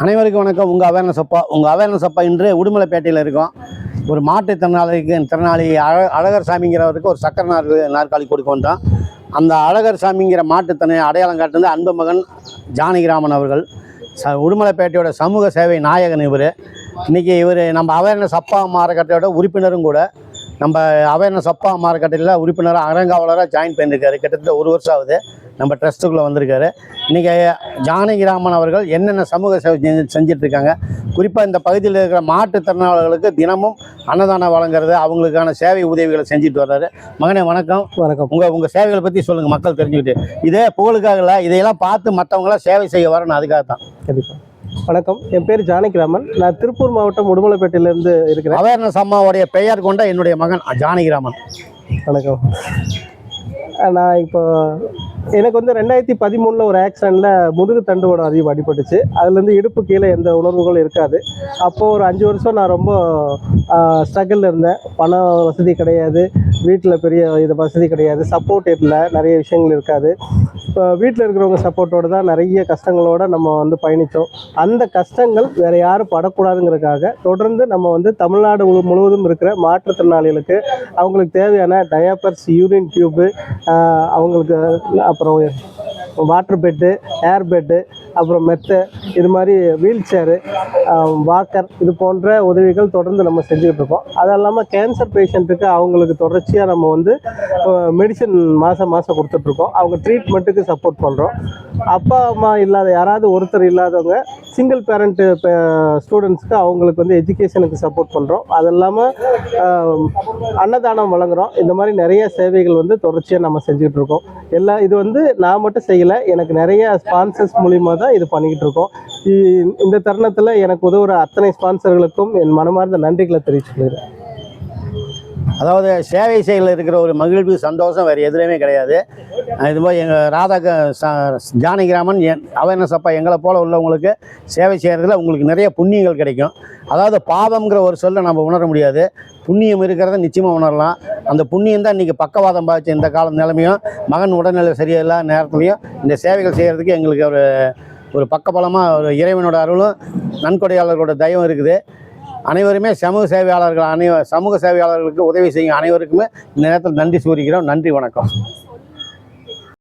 அனைவருக்கும் வணக்கம். உங்கள் அவேர்னஸ் அப்பா இன்று உடுமலைப்பேட்டையில் இருக்கோம். ஒரு திறனாளி அழகர் சாமிங்கிறவருக்கு ஒரு சக்கர நாற்காலி கொடுக்க வந்தோம். அந்த அழகர் சாமிங்கிற மாட்டுத்திறனை அடையாளம் காட்டுறது அன்பு மகன் ஜானகிராமன் அவர்கள். உடுமலைப்பேட்டையோட சமூக சேவை நாயகன் இவர். இன்றைக்கி இவர் நம்ம அவேர்னஸ் அப்பா மாறுக்கட்டையோட உறுப்பினரும் கூட. நம்ம அவேர்னஸ் அப்பா மாறுக்கட்டையில் உறுப்பினராக அறங்காவலராக ஜாயின் பண்ணியிருக்காரு. கிட்டத்தட்ட 1 வருஷம் ஆகுது நம்ம ட்ரஸ்ட்டுக்குள்ளே வந்திருக்காரு. இன்றைக்கி ஜானகிராமன் அவர்கள் என்னென்ன சமூக சேவை செஞ்சிட்ருக்காங்க, குறிப்பாக இந்த பகுதியில் இருக்கிற மாற்றுத்திறனாளர்களுக்கு தினமும் அன்னதானம் வழங்குறது, அவங்களுக்கான சேவை உதவிகளை செஞ்சுட்டு வர்றாரு. மகனே வணக்கம். வணக்கம். உங்கள் சேவைகளை பற்றி சொல்லுங்கள், மக்கள் தெரிஞ்சுக்கிட்டு. இதே புகழுக்காக இல்லை, இதையெல்லாம் பார்த்து மற்றவங்களாம் சேவை செய்ய வரணும், அதுக்காக தான். கண்டிப்பாக. வணக்கம், என் பேர் ஜானகிராமன். நான் திருப்பூர் மாவட்டம் உடுமலைப்பேட்டையிலேருந்து இருக்கிறேன். அவேர்னஸ் அம்மாவுடைய பெயர் கொண்ட என்னுடைய மகன் ஜானகிராமன். வணக்கம். நான் இப்போ எனக்கு வந்து 2013 ஒரு ஆக்சிடெண்ட்டில் முதுகு தண்டுவடம் அதிகம் அடிபட்டுச்சு. அதுலேருந்து இடுப்பு கீழே எந்த உணர்வுகளும் இருக்காது. அப்போது ஒரு 5 வருஷம் நான் ரொம்ப ஸ்ட்ரகிளில் இருந்தேன். பண வசதி கிடையாது, வீட்டில் பெரிய வசதி கிடையாது, சப்போர்ட் இல்லை, நிறைய விஷயங்கள் இருக்காது. இப்போ வீட்டில் இருக்கிறவங்க சப்போர்ட்டோடு தான் நிறைய கஷ்டங்களோடு நம்ம வந்து பயணித்தோம். அந்த கஷ்டங்கள் வேறு யாரும் படக்கூடாதுங்கிறதுக்காக தொடர்ந்து நம்ம வந்து தமிழ்நாடு முழுவதும் இருக்கிற மாற்றுத்திறனாளிகளுக்கு அவங்களுக்கு தேவையான டயாப்பர்ஸ், யூரின் டியூப்பு, அவங்களுக்கு அப்புறம் வாட்டர் பெட்டு, ஏர் பெட்டு, அப்புறம் மெத்தை, இது மாதிரி வீல் சேரு, வாக்கர், இது போன்ற உதவிகள் தொடர்ந்து நம்ம செஞ்சுக்கிட்டு இருக்கோம். அது இல்லாமல் கேன்சர் பேஷண்ட்டுக்கு அவங்களுக்கு தொடர்ச்சியாக நம்ம வந்து மெடிசன் மாதம் கொடுத்துட்ருக்கோம். அவங்க ட்ரீட்மெண்ட்டுக்கு சப்போர்ட் பண்ணுறோம். அப்பா அம்மா இல்லாத யாராவது ஒருத்தர் இல்லாதவங்க சிங்கிள் பேரண்ட்டு ஸ்டூடெண்ட்ஸ்க்கு அவங்களுக்கு வந்து எஜுகேஷனுக்கு சப்போர்ட் பண்ணுறோம். அது இல்லாமல் அன்னதானம் வழங்குகிறோம். இந்த மாதிரி நிறைய சேவைகள் வந்து தொடர்ச்சியாக நம்ம செஞ்சுக்கிட்டு இருக்கோம். இது வந்து நான் மட்டும் செய்யலை, எனக்கு நிறைய ஸ்பான்சர்ஸ் மூலிமா தான் இது பண்ணிக்கிட்டு இருக்கோம். இந்த தருணத்தில் எனக்கு உதவுற அத்தனை ஸ்பான்சர்களுக்கும் என் மனமார்ந்த நன்றிகளை தெரிவிச்சுக்கிறேன். அதாவது சேவை செயலில் இருக்கிற ஒரு மகிழ்வு, சந்தோஷம் வேறு எதுலேயுமே கிடையாது. இதுபோல் எங்கள் ஜானகிராமன் அவேர்னஸ் அப்பா எங்களை போல் உள்ளவங்களுக்கு சேவை செய்கிறதுல உங்களுக்கு நிறைய புண்ணியங்கள் கிடைக்கும். அதாவது பாவம்ங்கிற ஒரு சொல்லை நம்ம உணர முடியாது, புண்ணியம் இருக்கிறத நிச்சயமாக உணரலாம். அந்த புண்ணியம் தான் இன்றைக்கி பக்கவாதம் பாதிச்ச இந்த கால நிலைமையும், மகன் உடல்நிலை சரியில்லாத நேரத்துலையும் இந்த சேவைகள் செய்கிறதுக்கு எங்களுக்கு ஒரு பக்கபலமாக ஒரு இறைவனோட அருளும் நன்கொடையாளர்களோட தயவும் இருக்குது. அனைவருமே சமூக சேவையாளர்களுக்கு உதவி செய்யும் அனைவருக்குமே இந்த நேரத்தில் நன்றி கூறுகிறோம். நன்றி, வணக்கம்.